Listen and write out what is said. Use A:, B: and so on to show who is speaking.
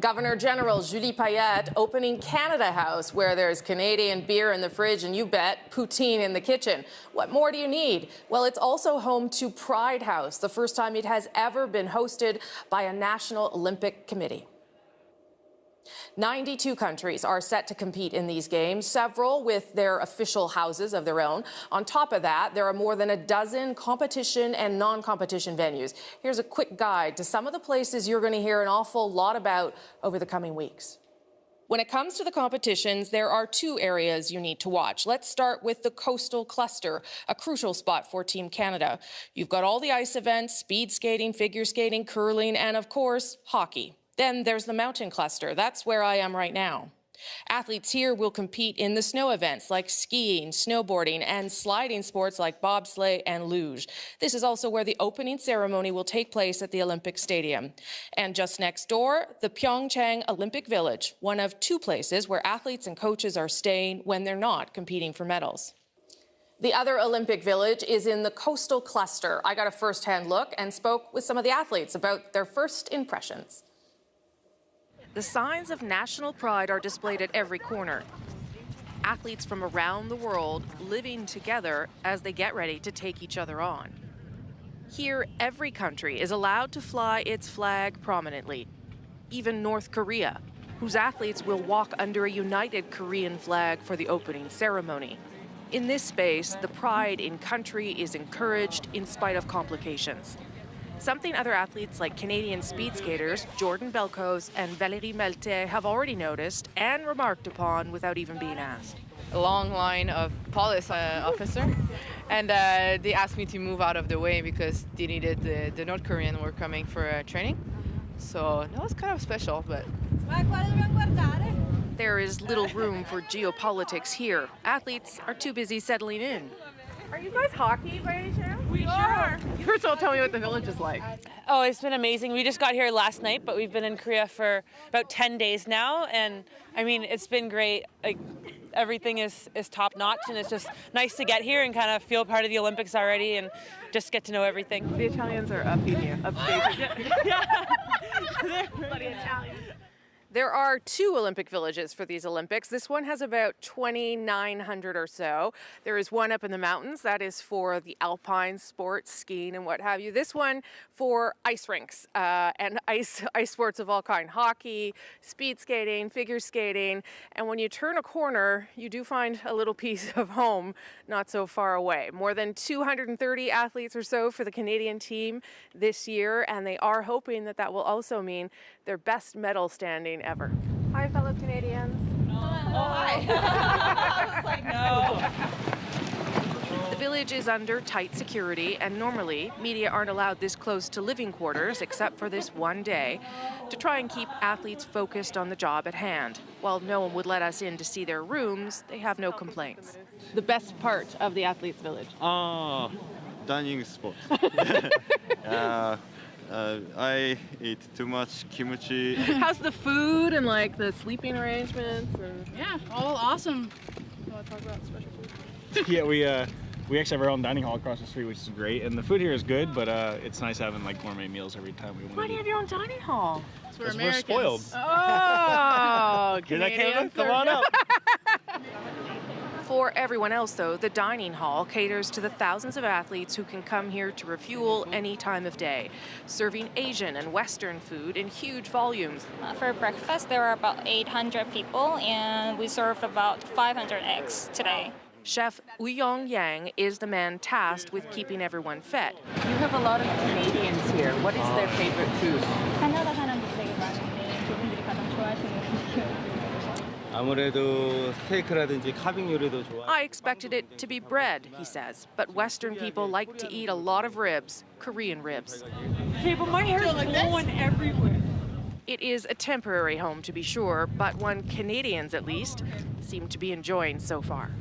A: Governor General Julie Payette opening Canada House, where there's Canadian beer in the fridge and, you bet, poutine in the kitchen. What more do you need? Well, it's also home to Pride House, the first time it has ever been hosted by a National Olympic Committee. 92 countries are set to compete in these games, several with their official houses of their own. On top of that, there are more than a dozen competition and non-competition venues. Here's a quick guide to some of the places you're going to hear an awful lot about over the coming weeks. When it comes to the competitions, there are two areas you need to watch. Let's start with the Coastal Cluster, a crucial spot for Team Canada. You've got all the ice events, speed skating, figure skating, curling, and of course, hockey. Then there's the Mountain Cluster. That's where I am right now. Athletes here will compete in the snow events like skiing, snowboarding, and sliding sports like bobsleigh and luge. This is also where the opening ceremony will take place at the Olympic Stadium. And just next door, the Pyeongchang Olympic Village, one of two places where athletes and coaches are staying when they're not competing for medals. The other Olympic Village is in the Coastal Cluster. I got a first-hand look and spoke with some of the athletes about their first impressions. The signs of national pride are displayed at every corner. Athletes from around the world living together as they get ready to take each other on. Here, every country is allowed to fly its flag prominently, even North Korea, whose athletes will walk under a united Korean flag for the opening ceremony. In this space, the pride in country is encouraged in spite of complications. Something other athletes like Canadian speed skaters Jordan Belcos and Valérie Melte have already noticed and remarked upon without even being asked.
B: A long line of police officer, and they asked me to move out of the way because they needed the North Korean were coming for training. So that was kind of special, but...
A: There is little room for geopolitics here. Athletes are too busy settling in.
B: Are you guys hockey by any chance? We are. First of all, tell me what the village is like.
C: Oh, it's been amazing. We just got here last night, but we've been in Korea for about 10 days now, and I mean, it's been great. Like, everything is top notch, and it's just nice to get here and kind of feel part of the Olympics already and just get to know everything.
B: The Italians are upbeat here, upstage.
C: Bloody Italian.
A: There are two Olympic villages for these Olympics. This one has about 2,900 or so. There is one up in the mountains. That is for the alpine sports, skiing and what have you. This one for ice rinks and ice sports of all kinds. Hockey, speed skating, figure skating. And when you turn a corner, you do find a little piece of home not so far away. More than 230 athletes or so for the Canadian team this year. And they are hoping that that will also mean their best medal standing ever.
B: Hi, fellow Canadians.
C: Oh, hi. Like, no.
A: The village is under tight security, and normally media aren't allowed this close to living quarters except for this one day to try and keep athletes focused on the job at hand. While no one would let us in to see their rooms, they have no complaints.
B: The best part of the athletes' village?
D: Dining spot. I eat too much kimchi.
B: How's the food and like the sleeping arrangements? And...
E: Yeah, all awesome. You want to talk about special food?
F: Yeah, we actually have our own dining hall across the street, which is great, and the food here is good. But it's nice having like gourmet meals every time we want to eat.
B: Why do you have your own dining hall?
E: Because
F: we're spoiled.
B: Oh,
F: Hear that, Canada?
B: Canadians
F: Come on out.
A: For everyone else, though, the dining hall caters to the thousands of athletes who can come here to refuel any time of day, serving Asian and Western food in huge volumes.
G: For breakfast, there are about 800 people, and we served about 500 eggs today.
A: Chef Uyong Yang is the man tasked with keeping everyone fed.
B: You have a lot of Canadians here. What is their favorite food?
G: 카나다 사람들이 많은데 그분들이 가장 좋아하시는 게
D: 아무래도 스테이크라든지 카빙 요리도 좋아.
A: I expected it to be bread, he says, but Western people like to eat a lot of ribs, Korean ribs.
B: Okay, but my hair is blowing everywhere.
A: It is a temporary home, to be sure, but one Canadians, at least, seem to be enjoying so far.